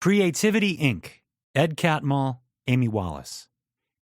Creativity Inc., Ed Catmull, Amy Wallace.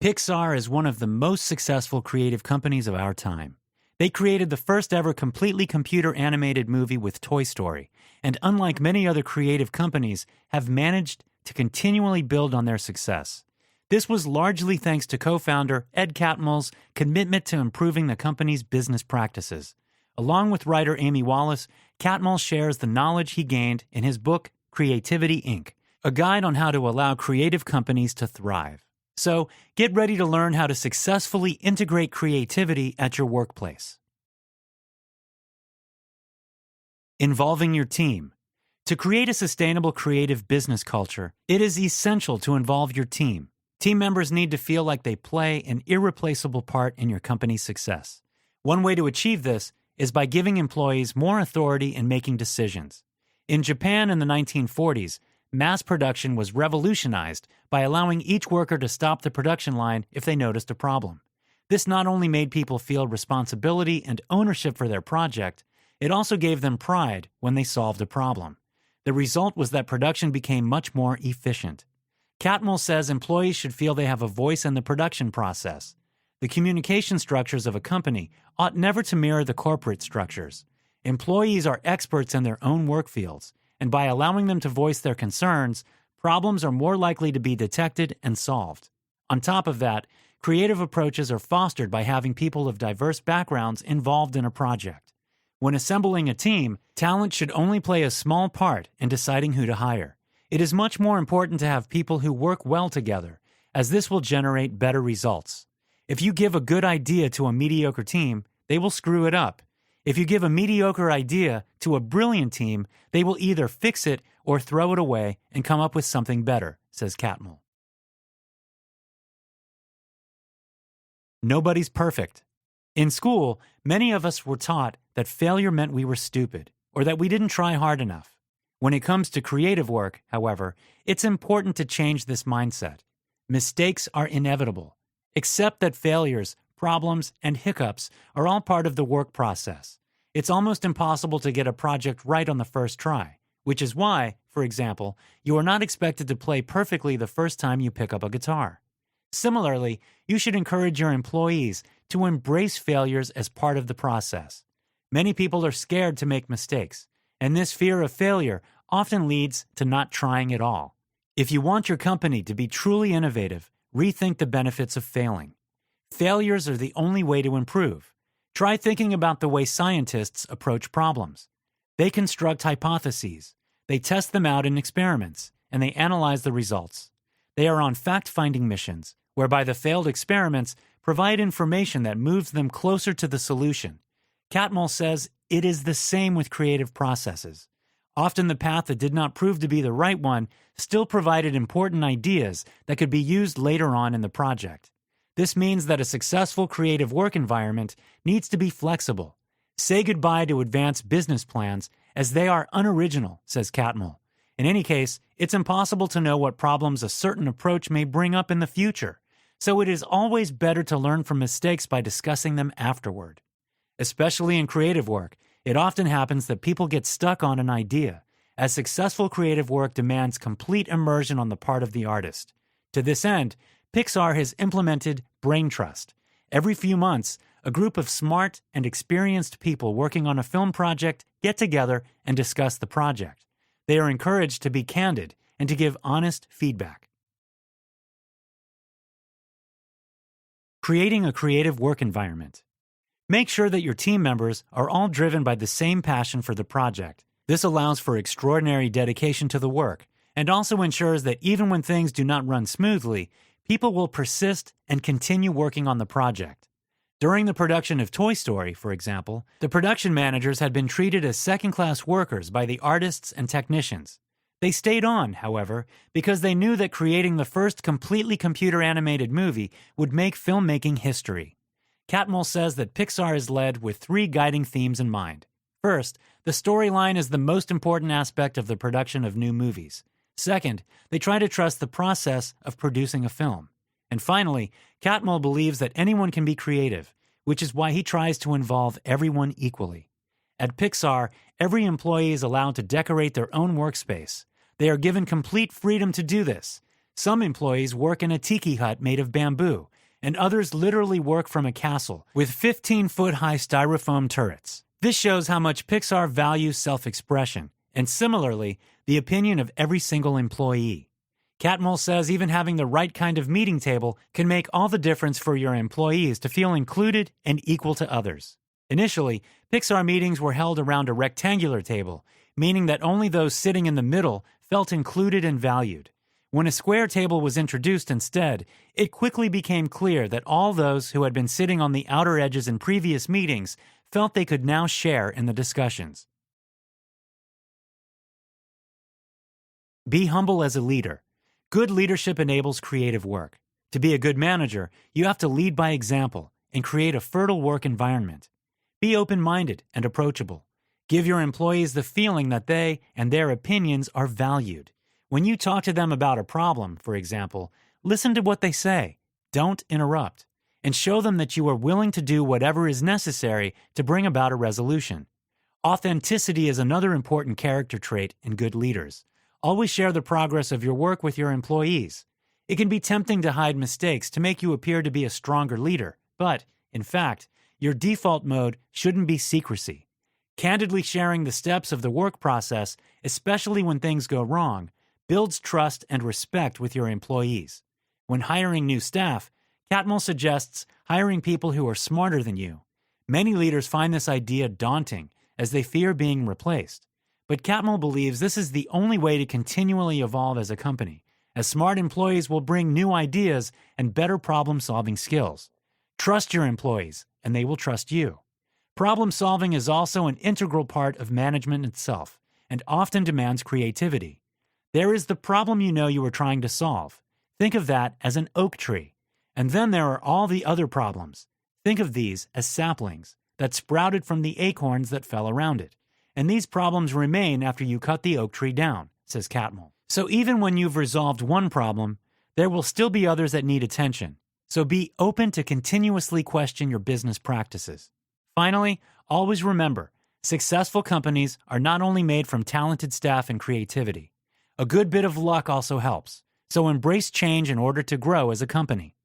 Pixar is one of the most successful creative companies of our time. They created the first ever completely computer-animated movie with Toy Story, and unlike many other creative companies, have managed to continually build on their success. This was largely thanks to co-founder Ed Catmull's commitment to improving the company's business practices. Along with writer Amy Wallace, Catmull shares the knowledge he gained in his book, Creativity Inc., a guide on how to allow creative companies to thrive. So, get ready to learn how to successfully integrate creativity at your workplace. Involving your team. To create a sustainable creative business culture, it is essential to involve your team. Team members need to feel like they play an irreplaceable part in your company's success. One way to achieve this is by giving employees more authority in making decisions. In Japan in the 1940s, mass production was revolutionized by allowing each worker to stop the production line if they noticed a problem. This not only made people feel responsibility and ownership for their project, it also gave them pride when they solved a problem. The result was that production became much more efficient. Catmull says employees should feel they have a voice in the production process. The communication structures of a company ought never to mirror the corporate structures. Employees are experts in their own work fields, and by allowing them to voice their concerns, problems are more likely to be detected and solved. On top of that, creative approaches are fostered by having people of diverse backgrounds involved in a project. When assembling a team, talent should only play a small part in deciding who to hire. It is much more important to have people who work well together, as this will generate better results. If you give a good idea to a mediocre team, they will screw it up. If you give a mediocre idea to a brilliant team, they will either fix it or throw it away and come up with something better, says Catmull. Nobody's perfect. In school, many of us were taught that failure meant we were stupid or that we didn't try hard enough. When it comes to creative work, however, it's important to change this mindset. Mistakes are inevitable. Accept that failures, problems, and hiccups are all part of the work process. It's almost impossible to get a project right on the first try, which is why, for example, you are not expected to play perfectly the first time you pick up a guitar. Similarly, you should encourage your employees to embrace failures as part of the process. Many people are scared to make mistakes, and this fear of failure often leads to not trying at all. If you want your company to be truly innovative, rethink the benefits of failing. Failures are the only way to improve. Try thinking about the way scientists approach problems. They construct hypotheses, they test them out in experiments, and they analyze the results. They are on fact-finding missions, whereby the failed experiments provide information that moves them closer to the solution. Catmull says it is the same with creative processes. Often the path that did not prove to be the right one still provided important ideas that could be used later on in the project. This means that a successful creative work environment needs to be flexible. Say goodbye to advanced business plans as they are unoriginal, says Catmull. In any case, it's impossible to know what problems a certain approach may bring up in the future, so it is always better to learn from mistakes by discussing them afterward. Especially in creative work, it often happens that people get stuck on an idea, as successful creative work demands complete immersion on the part of the artist. To this end, Pixar has implemented Brain Trust. Every few months, a group of smart and experienced people working on a film project get together and discuss the project. They are encouraged to be candid and to give honest feedback. Creating a creative work environment. Make sure that your team members are all driven by the same passion for the project. This allows for extraordinary dedication to the work and also ensures that even when things do not run smoothly, people will persist and continue working on the project. During the production of Toy Story, for example, the production managers had been treated as second-class workers by the artists and technicians. They stayed on, however, because they knew that creating the first completely computer-animated movie would make filmmaking history. Catmull says that Pixar is led with 3 guiding themes in mind. First, the storyline is the most important aspect of the production of new movies. Second, they try to trust the process of producing a film. And finally, Catmull believes that anyone can be creative, which is why he tries to involve everyone equally. At Pixar, every employee is allowed to decorate their own workspace. They are given complete freedom to do this. Some employees work in a tiki hut made of bamboo, and others literally work from a castle with 15-foot-high styrofoam turrets. This shows how much Pixar values self-expression, and similarly, the opinion of every single employee. Catmull says even having the right kind of meeting table can make all the difference for your employees to feel included and equal to others. Initially, Pixar meetings were held around a rectangular table, meaning that only those sitting in the middle felt included and valued. When a square table was introduced instead, it quickly became clear that all those who had been sitting on the outer edges in previous meetings felt they could now share in the discussions. Be humble as a leader. Good leadership enables creative work. To be a good manager, you have to lead by example and create a fertile work environment. Be open-minded and approachable. Give your employees the feeling that they and their opinions are valued. When you talk to them about a problem, for example, listen to what they say. Don't interrupt. And show them that you are willing to do whatever is necessary to bring about a resolution. Authenticity is another important character trait in good leaders. Always share the progress of your work with your employees. It can be tempting to hide mistakes to make you appear to be a stronger leader, but, in fact, your default mode shouldn't be secrecy. Candidly sharing the steps of the work process, especially when things go wrong, builds trust and respect with your employees. When hiring new staff, Catmull suggests hiring people who are smarter than you. Many leaders find this idea daunting as they fear being replaced. But Catmull believes this is the only way to continually evolve as a company, as smart employees will bring new ideas and better problem-solving skills. Trust your employees, and they will trust you. Problem-solving is also an integral part of management itself, and often demands creativity. There is the problem you know you are trying to solve. Think of that as an oak tree. And then there are all the other problems. Think of these as saplings that sprouted from the acorns that fell around it. And these problems remain after you cut the oak tree down, says Catmull. So even when you've resolved one problem, there will still be others that need attention. So be open to continuously question your business practices. Finally, always remember, successful companies are not only made from talented staff and creativity. A good bit of luck also helps. So embrace change in order to grow as a company.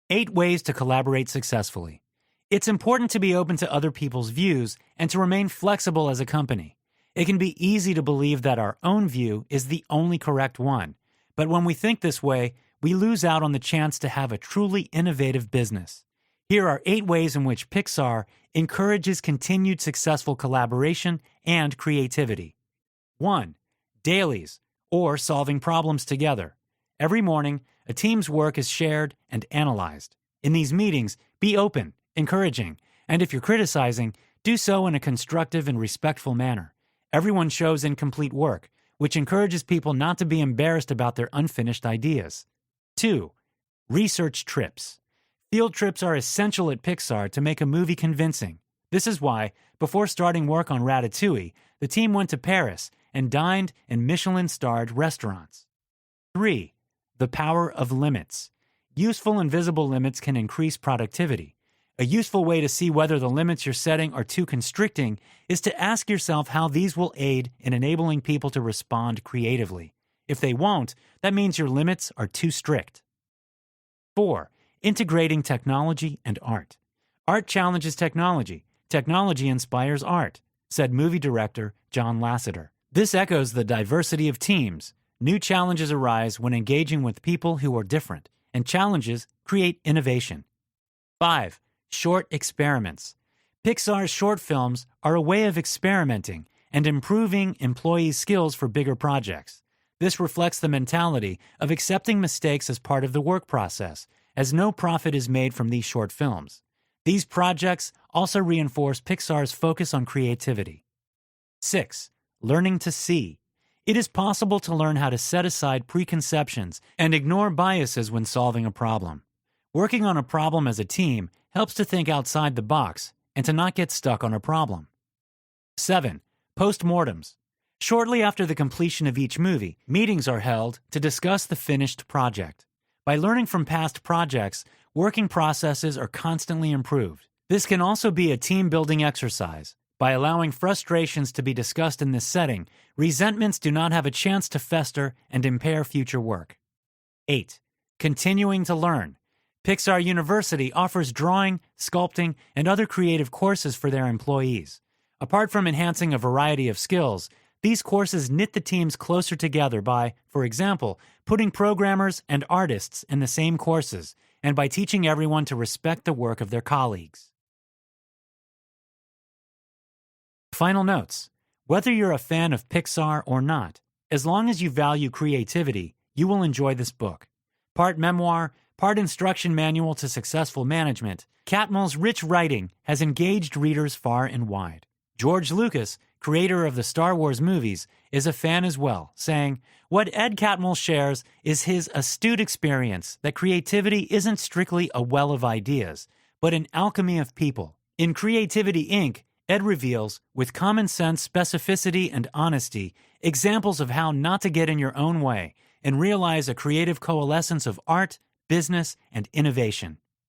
8 ways to collaborate successfully. It's important to be open to other people's views and to remain flexible as a company. It can be easy to believe that our own view is the only correct one, but when we think this way, we lose out on the chance to have a truly innovative business. Here are 8 ways in which Pixar encourages continued successful collaboration and creativity. 1. Dailies, or solving problems together. Every morning, a team's work is shared and analyzed. In these meetings, be open, encouraging, and if you're criticizing, do so in a constructive and respectful manner. Everyone shows incomplete work, which encourages people not to be embarrassed about their unfinished ideas. 2. Research trips. Field trips are essential at Pixar to make a movie convincing. This is why, before starting work on Ratatouille, the team went to Paris and dined in Michelin-starred restaurants. 3. The power of limits. Useful and visible limits can increase productivity. A useful way to see whether the limits you're setting are too constricting is to ask yourself how these will aid in enabling people to respond creatively. If they won't, that means your limits are too strict. 4. Integrating technology and art. Art challenges technology. Technology inspires art, said movie director John Lasseter. This echoes the diversity of teams. New challenges arise when engaging with people who are different, and challenges create innovation. 5. Short experiments. Pixar's short films are a way of experimenting and improving employees' skills for bigger projects. This reflects the mentality of accepting mistakes as part of the work process, as no profit is made from these short films. These projects also reinforce Pixar's focus on creativity. 6. Learning to see. It is possible to learn how to set aside preconceptions and ignore biases when solving a problem. Working on a problem as a team helps to think outside the box and to not get stuck on a problem. 7. Postmortems. Shortly after the completion of each movie, meetings are held to discuss the finished project. By learning from past projects, working processes are constantly improved. This can also be a team-building exercise. By allowing frustrations to be discussed in this setting, resentments do not have a chance to fester and impair future work. 8. Continuing to learn. Pixar University offers drawing, sculpting, and other creative courses for their employees. Apart from enhancing a variety of skills, these courses knit the teams closer together by, for example, putting programmers and artists in the same courses, and by teaching everyone to respect the work of their colleagues. Final notes. Whether you're a fan of Pixar or not, as long as you value creativity, you will enjoy this book. Part memoir, part instruction manual to successful management, Catmull's rich writing has engaged readers far and wide. George Lucas, creator of the Star Wars movies, is a fan as well, saying, "What Ed Catmull shares is his astute experience that creativity isn't strictly a well of ideas, but an alchemy of people. In Creativity, Inc., Ed reveals, with common sense, specificity, and honesty, examples of how not to get in your own way and realize a creative coalescence of art, business, and innovation."